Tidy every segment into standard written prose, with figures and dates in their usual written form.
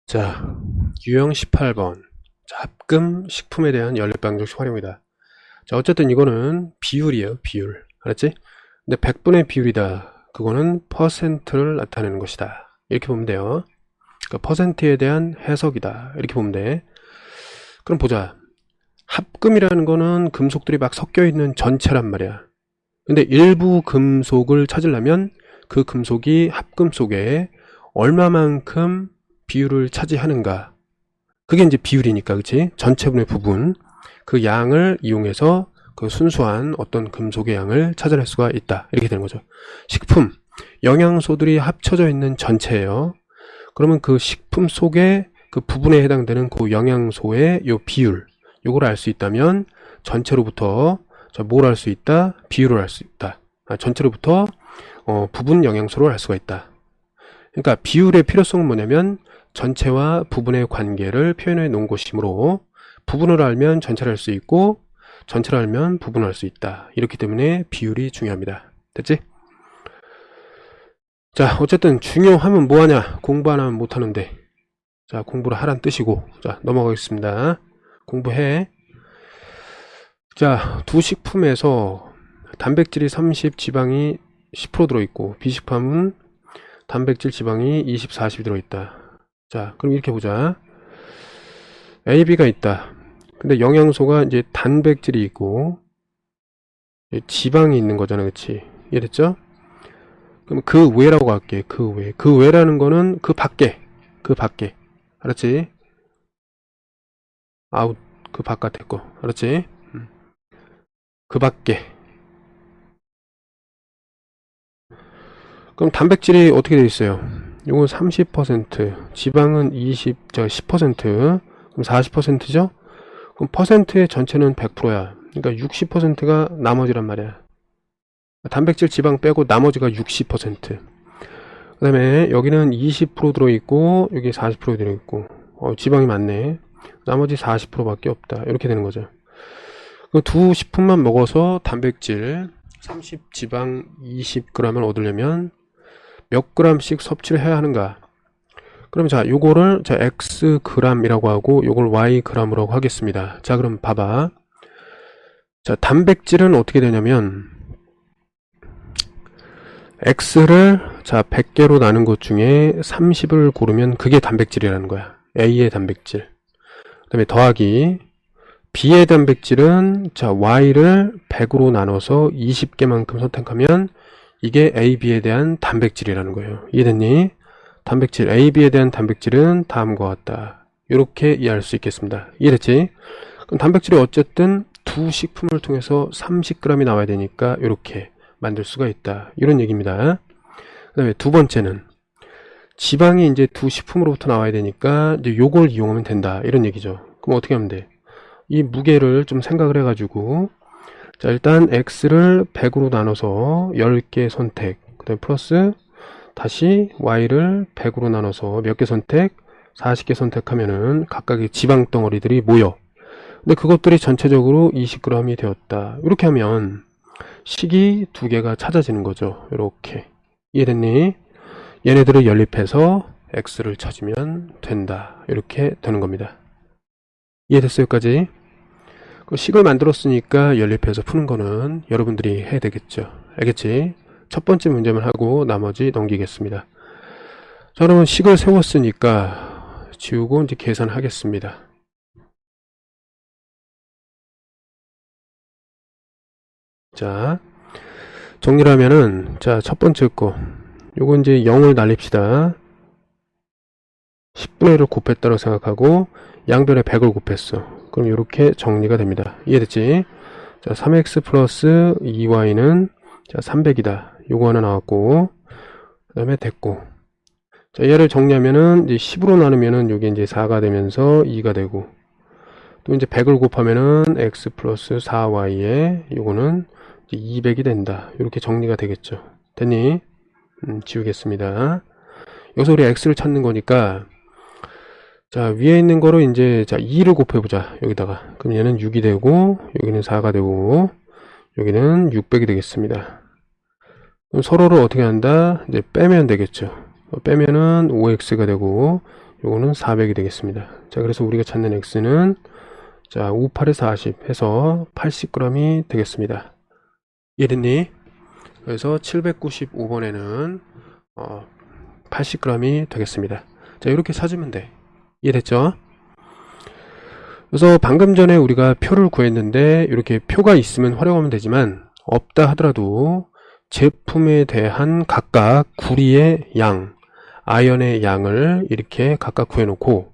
자, 유형 18번. 자, 합금 식품에 대한 연립방정식 활용이다. 자, 어쨌든 이거는 비율이에요, 비율. 알았지? 근데 100분의 비율이다. 그거는 퍼센트를 나타내는 것이다. 이렇게 보면 돼요. 그러니까 퍼센트에 대한 해석이다. 이렇게 보면 돼. 그럼 보자. 합금이라는 거는 금속들이 막 섞여 있는 전체란 말이야. 근데 일부 금속을 찾으려면 그 금속이 합금 속에 얼마만큼 비율을 차지하는가. 그게 이제 비율이니까, 그치? 전체분의 부분. 그 양을 이용해서 그 순수한 어떤 금속의 양을 찾아낼 수가 있다. 이렇게 되는 거죠. 식품, 영양소들이 합쳐져 있는 전체예요. 그러면 그 식품 속에 그 부분에 해당되는 그 영양소의 요 비율, 요걸 알 수 있다면 전체로부터 뭘 알 수 있다? 비율을 알 수 있다. 전체로부터 부분 영양소를 알 수가 있다. 그러니까 비율의 필요성은 뭐냐면 전체와 부분의 관계를 표현해 놓은 것이므로 부분을 알면 전체를 알 수 있고 전체를 알면 부분을 알 수 있다. 이렇기 때문에 비율이 중요합니다. 됐지? 자, 어쨌든 중요하면 뭐하냐? 공부 안 하면 못하는데. 자, 공부를 하란 뜻이고. 자, 넘어가겠습니다. 공부해. 자, 두 식품에서 단백질이 30, 지방이 10% 들어있고 비식품은 단백질, 지방이 20, 40이 들어있다. 자, 그럼 이렇게 보자. A, B가 있다. 근데 영양소가 이제 단백질이 있고 지방이 있는 거잖아, 그치? 이해됐죠? 그럼 그 외라고 할게. 그 외. 그 외라는 거는 그 밖에. 그 밖에. 알았지? 아웃. 그 바깥에 거. 알았지? 그 밖에. 그럼 단백질이 어떻게 되어 있어요? 이건 30%, 지방은 10%, 그럼 40%죠? 그럼 퍼센트의 전체는 100%야. 그러니까 60%가 나머지란 말이야. 단백질, 지방 빼고 나머지가 60%. 그 다음에 여기는 20% 들어있고 여기 40% 들어있고 지방이 많네. 나머지 40%밖에 없다. 이렇게 되는 거죠. 그 두 식품만 먹어서 단백질 30, 지방 20g을 얻으려면 몇 g씩 섭취를 해야 하는가? 그럼 자, 요거를 자 x g이라고 하고 요걸 y g으로 하겠습니다. 자, 그럼 봐봐. 자, 단백질은 어떻게 되냐면 x를 자 100개로 나눈 것 중에 30을 고르면 그게 단백질이라는 거야. A의 단백질. 그 다음에 더하기 B의 단백질은 자 y를 100으로 나눠서 20개만큼 선택하면 이게 A, B에 대한 단백질이라는 거예요. 이해됐니? 단백질 A, B에 대한 단백질은 다음과 같다. 이렇게 이해할 수 있겠습니다. 이해됐지? 그럼 단백질이 어쨌든 두 식품을 통해서 30g이 나와야 되니까 이렇게 만들 수가 있다. 이런 얘기입니다. 그 다음에 두 번째는 지방이 이제 두 식품으로부터 나와야 되니까 이제 요걸 이용하면 된다. 이런 얘기죠. 그럼 어떻게 하면 돼? 이 무게를 좀 생각을 해가지고 자, 일단 x를 100으로 나눠서 10개 선택, 그 다음에 플러스 다시 y를 100으로 나눠서 몇 개 선택? 40개 선택하면은 각각의 지방 덩어리들이 모여. 근데 그것들이 전체적으로 20g이 되었다. 이렇게 하면 식이 두 개가 찾아지는 거죠. 이렇게. 이해됐니? 얘네들을 연립해서 x를 찾으면 된다. 이렇게 되는 겁니다. 이해됐어요? 여기까지? 식을 만들었으니까 연립해서 푸는 거는 여러분들이 해야 되겠죠. 알겠지? 첫 번째 문제만 하고 나머지 넘기겠습니다. 자, 그러면 식을 세웠으니까 지우고 이제 계산하겠습니다. 자, 정리를 하면은 자, 첫 번째 거 요거 이제 0을 날립시다. 10분의 1을 곱했다고 생각하고 양변에 100을 곱했어. 그럼 이렇게 정리가 됩니다. 이해됐지? 자, 3x 플러스 2y는 자 300이다. 요거 하나 나왔고 그 다음에 됐고 자, 얘를 정리하면은 이제 10으로 나누면은 요게 이제 4가 되면서 2가 되고 또 이제 100을 곱하면은 x 플러스 4y에 요거는 이제 200이 된다. 이렇게 정리가 되겠죠. 됐니? 지우겠습니다. 여기서 우리 x를 찾는 거니까 자, 위에 있는 거로 이제 자 2를 곱해보자. 여기다가. 그럼 얘는 6이 되고 여기는 4가 되고 여기는 600이 되겠습니다. 그럼 서로를 어떻게 한다? 이제 빼면 되겠죠. 빼면은 5x가 되고 요거는 400이 되겠습니다. 자, 그래서 우리가 찾는 x는 자, 58에 40 해서 80g이 되겠습니다. 이해됐니? 그래서 795번에는 80g이 되겠습니다. 자, 이렇게 찾으면 돼. 이해됐죠? 그래서 방금 전에 우리가 표를 구했는데 이렇게 표가 있으면 활용하면 되지만 없다 하더라도 제품에 대한 각각 구리의 양, 아연의 양을 이렇게 각각 구해놓고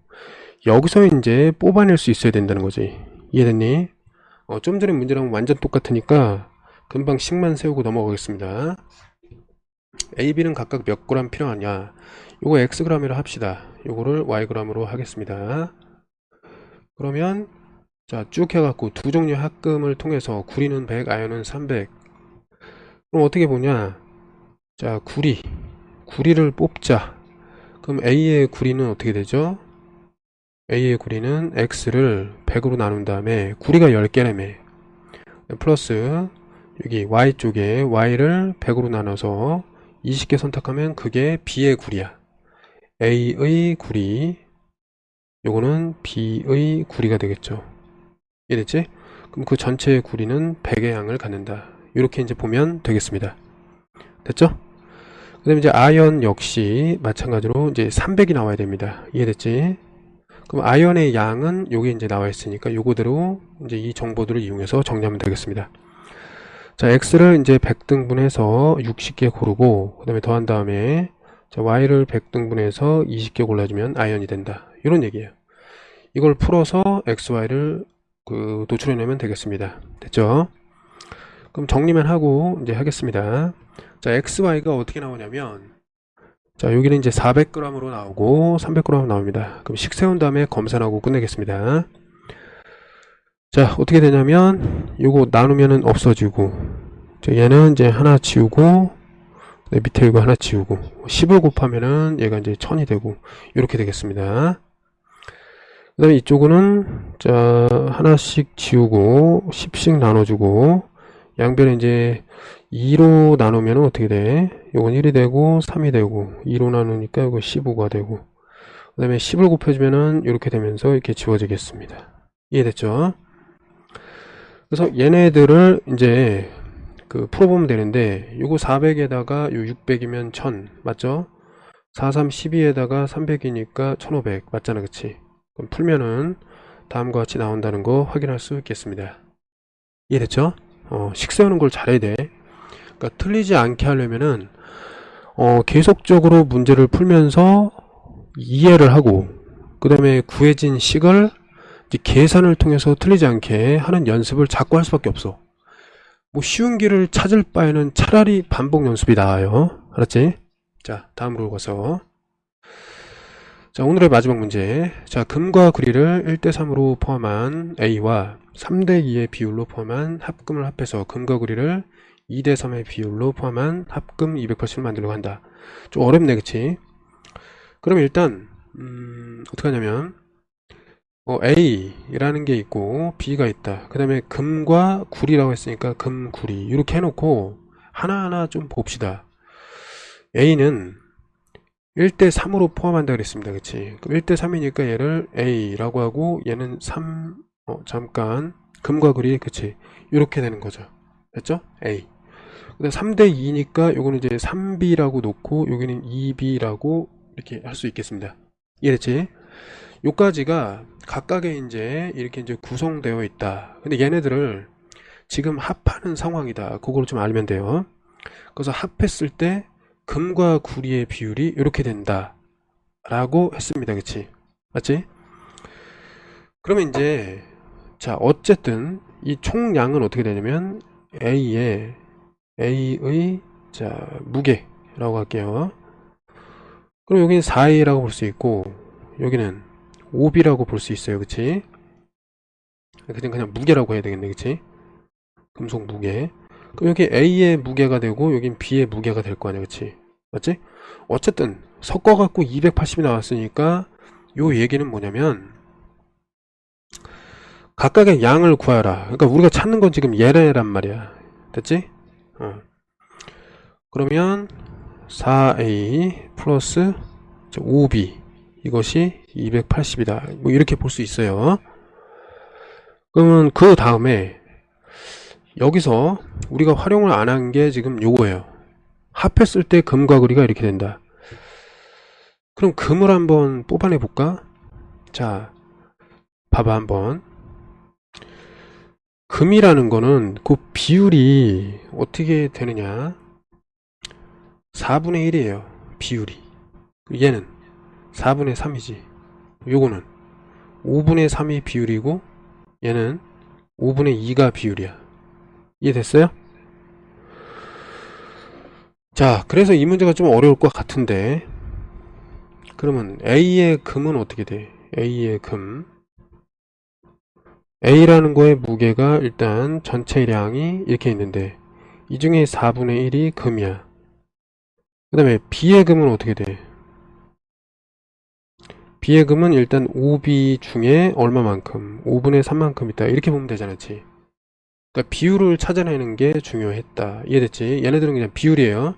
여기서 이제 뽑아낼 수 있어야 된다는 거지. 이해됐니? 좀 전에 문제랑 완전 똑같으니까 금방 식만 세우고 넘어가겠습니다. A, B는 각각 몇 그램 필요하냐? 요거 Xg으로 합시다. 요거를 Yg으로 하겠습니다. 그러면 자, 쭉 해갖고 두 종류 합금을 통해서 구리는 100, 아연은 300. 그럼 어떻게 보냐? 자, 구리를 뽑자. 그럼 A의 구리는 어떻게 되죠? A의 구리는 X를 100으로 나눈 다음에 구리가 10개라며. 플러스 여기 Y쪽에 Y를 100으로 나눠서 20개 선택하면 그게 B의 구리야. A의 구리, 요거는 B의 구리가 되겠죠. 이해됐지? 그럼 그 전체의 구리는 100의 양을 갖는다. 이렇게 이제 보면 되겠습니다. 됐죠? 그 다음에 이제 아연 역시 마찬가지로 이제 300이 나와야 됩니다. 이해됐지? 그럼 아연의 양은 여기 이제 나와 있으니까 요거대로 이제 이 정보들을 이용해서 정리하면 되겠습니다. 자, X를 이제 100등분해서 60개 고르고, 그 다음에 더한 다음에, 자, Y를 100등분해서 20개 골라주면 아연이 된다. 이런 얘기예요. 이걸 풀어서 XY를 도출해내면 되겠습니다. 됐죠? 그럼 정리만 하고 이제 하겠습니다. 자, XY가 어떻게 나오냐면, 자, 여기는 이제 400g으로 나오고 300g 나옵니다. 그럼 식 세운 다음에 검산하고 끝내겠습니다. 자, 어떻게 되냐면 요거 나누면은 없어지고, 자, 얘는 이제 하나 지우고, 밑에 이거 하나 지우고 10을 곱하면은 얘가 이제 1000이 되고 이렇게 되겠습니다. 그 다음에 이쪽은 자, 하나씩 지우고 10씩 나눠주고 양변에 이제 2로 나누면 어떻게 돼? 요건 1이 되고 3이 되고 2로 나누니까 이거 15가 되고 그 다음에 10을 곱해주면은 이렇게 되면서 이렇게 지워지겠습니다. 이해됐죠? 그래서 얘네들을 이제 풀어보면 되는데 요거 400에다가 요 600이면 1000 맞죠? 4, 3, 12에다가 300이니까 1500 맞잖아, 그치? 그럼 풀면은 다음과 같이 나온다는 거 확인할 수 있겠습니다. 이해됐죠? 식 세우는 걸 잘해야 돼. 그러니까 틀리지 않게 하려면은 계속적으로 문제를 풀면서 이해를 하고 그 다음에 구해진 식을 이제 계산을 통해서 틀리지 않게 하는 연습을 자꾸 할 수밖에 없어. 뭐 쉬운 길을 찾을 바에는 차라리 반복 연습이 나아요. 알았지? 자, 다음으로 가서 자, 오늘의 마지막 문제. 자, 금과 구리를 1대3으로 포함한 A와 3대2의 비율로 포함한 합금을 합해서 금과 구리를 2대3의 비율로 포함한 합금 280을 만들려고 한다. 좀 어렵네, 그치? 그럼 일단 어떻게 하냐면 A라는 게 있고 B가 있다. 그 다음에 금과 구리라고 했으니까 금, 구리 이렇게 해놓고 하나하나 좀 봅시다. A는 1대3으로 포함한다 그랬습니다. 그치? 그럼 1대3이니까 얘를 A라고 하고 얘는 3, 잠깐 금과 구리, 그치? 이렇게 되는 거죠. 됐죠? A. 그 다음 3대2니까 요거는 이제 3B라고 놓고 여기는 2B라고 이렇게 할 수 있겠습니다. 이해됐지? 요까지가 각각의 이렇게 구성되어 있다. 근데 얘네들을 지금 합하는 상황이다. 그걸 좀 알면 돼요. 그래서 합했을 때 금과 구리의 비율이 이렇게 된다. 라고 했습니다. 그치? 맞지? 그러면 이제, 자, 어쨌든 이 총량은 어떻게 되냐면 A의, 자, 무게라고 할게요. 그럼 여기는 4A라고 볼 수 있고, 여기는 5B라고 볼 수 있어요. 그치? 그냥 무게라고 해야 되겠네. 그치? 금속 무게. 그럼 여기 A의 무게가 되고 여긴 B의 무게가 될 거 아니야. 그치? 맞지? 어쨌든 섞어갖고 280이 나왔으니까 요 얘기는 뭐냐면 각각의 양을 구하라. 그러니까 우리가 찾는 건 지금 얘네란 말이야. 됐지? 그러면 4A 플러스 5B 이것이 280이다. 뭐 이렇게 볼 수 있어요. 그러면 그 다음에 여기서 우리가 활용을 안 한 게 지금 요거예요. 합했을 때 금과 거리가 이렇게 된다. 그럼 금을 한번 뽑아내 볼까? 자, 봐봐 한번. 금이라는 거는 그 비율이 어떻게 되느냐? 4분의 1이에요. 비율이. 얘는 4분의 3이지. 요거는 5분의 3이 비율이고 얘는 5분의 2가 비율이야. 이해됐어요? 자, 그래서 이 문제가 좀 어려울 것 같은데, 그러면 A의 금은 어떻게 돼? A의 금. A라는 거의 무게가 일단 전체량이 이렇게 있는데, 이 중에 4분의 1이 금이야. 그 다음에 B의 금은 어떻게 돼? B의 금은 일단 5B 중에 얼마만큼? 5분의 3만큼 있다. 이렇게 보면 되잖아, 그치? 그러니까 비율을 찾아내는 게 중요했다. 이해됐지? 얘네들은 그냥 비율이에요.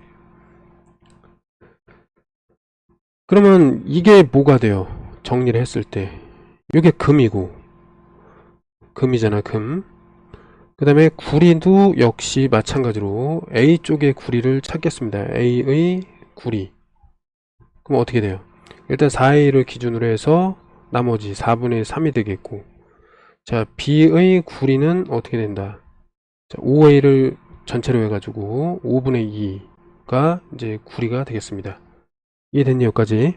그러면 이게 뭐가 돼요? 정리를 했을 때. 이게 금이고, 금이잖아, 금. 그 다음에 구리도 역시 마찬가지로 A 쪽의 구리를 찾겠습니다. A의 구리. 그럼 어떻게 돼요? 일단 4A를 기준으로 해서 나머지 4분의 3이 되겠고, 자, B의 구리는 어떻게 된다? 자, 5A를 전체로 해가지고 5분의 2가 이제 구리가 되겠습니다. 이해됐니, 여기까지?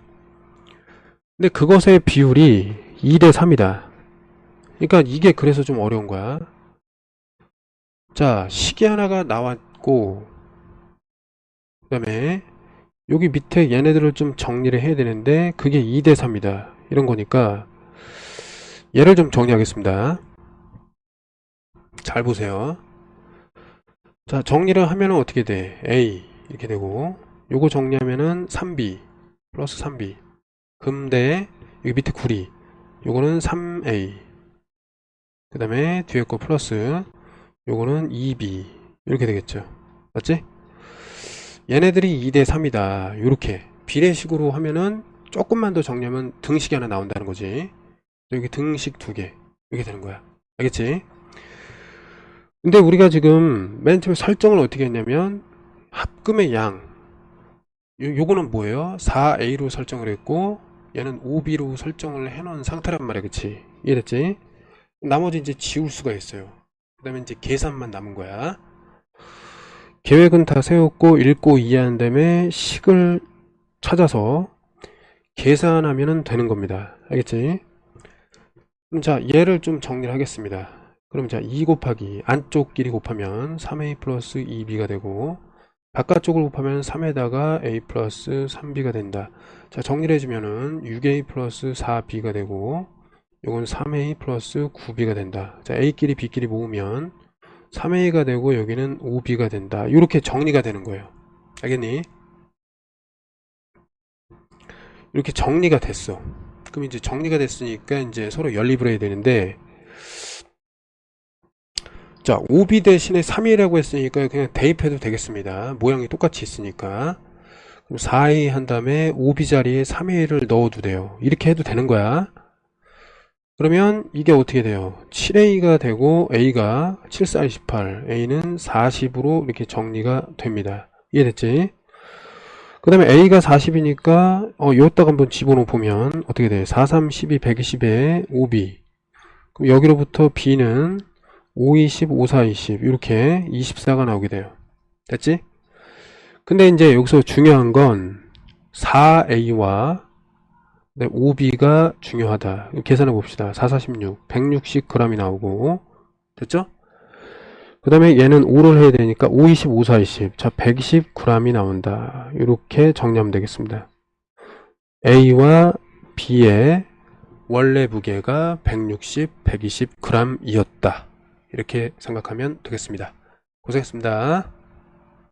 근데 그것의 비율이 2대 3이다. 그러니까 이게 그래서 좀 어려운 거야. 자, 식이 하나가 나왔고, 그 다음에 여기 밑에 얘네들을 좀 정리를 해야 되는데 그게 2대 3이다. 이런 거니까 얘를 좀 정리하겠습니다. 잘 보세요. 자, 정리를 하면은 어떻게 돼? A 이렇게 되고, 요거 정리하면은 3B 플러스 3B 금대 여기 밑에 구리, 요거는 3A, 그 다음에 뒤에 거 플러스 요거는 2B 이렇게 되겠죠. 맞지? 얘네들이 2대 3이다. 요렇게 비례식으로 하면은 조금만 더 정리하면 등식이 하나 나온다는 거지. 여기 등식 2개 이렇게 되는 거야. 알겠지? 근데 우리가 지금 맨 처음에 설정을 어떻게 했냐면 합금의 양, 요거는 뭐예요? 4A로 설정을 했고 얘는 5B로 설정을 해놓은 상태란 말이야. 그치? 이해됐지? 나머지 이제 지울 수가 있어요. 그 다음에 이제 계산만 남은 거야. 계획은 다 세웠고 읽고 이해한 다음에 식을 찾아서 계산하면 되는 겁니다. 알겠지? 그럼 자, 얘를 좀 정리를 하겠습니다. 그럼 자, 2 곱하기 안쪽 길이 곱하면 3A 플러스 2B가 되고, 바깥쪽을 곱하면 3에다가 A 플러스 3B가 된다. 자, 정리를 해주면은 6A 플러스 4B가 되고, 요건 3A 플러스 9B가 된다. 자, A끼리 B끼리 모으면 3A가 되고 여기는 5B가 된다. 이렇게 정리가 되는 거예요. 알겠니? 이렇게 정리가 됐어. 그럼 이제 정리가 됐으니까 이제 서로 연립을 해야 되는데, 자, 5B 대신에 3A라고 했으니까 그냥 대입해도 되겠습니다. 모양이 똑같이 있으니까. 그럼 4A 한 다음에 5B 자리에 3A를 넣어도 돼요. 이렇게 해도 되는 거야. 그러면 이게 어떻게 돼요? 7A가 되고 A가 7, 4, 28, A는 40으로 이렇게 정리가 됩니다. 이해됐지? 그 다음에 A가 40이니까 여기다가 한번 집어넣어 보면 어떻게 돼? 4, 3, 12, 120에 5B. 그럼 여기로부터 B는 5, 20, 5, 4, 20 이렇게 24가 나오게 돼요. 됐지? 근데 이제 여기서 중요한 건 4A와 5B가 중요하다. 계산해 봅시다. 4, 46, 160g이 나오고, 됐죠? 그 다음에 얘는 5를 해야 되니까 5, 20, 5, 4, 20. 자, 120g이 나온다. 이렇게 정리하면 되겠습니다. A와 B의 원래 무게가 160, 120g 이었다. 이렇게 생각하면 되겠습니다. 고생했습니다.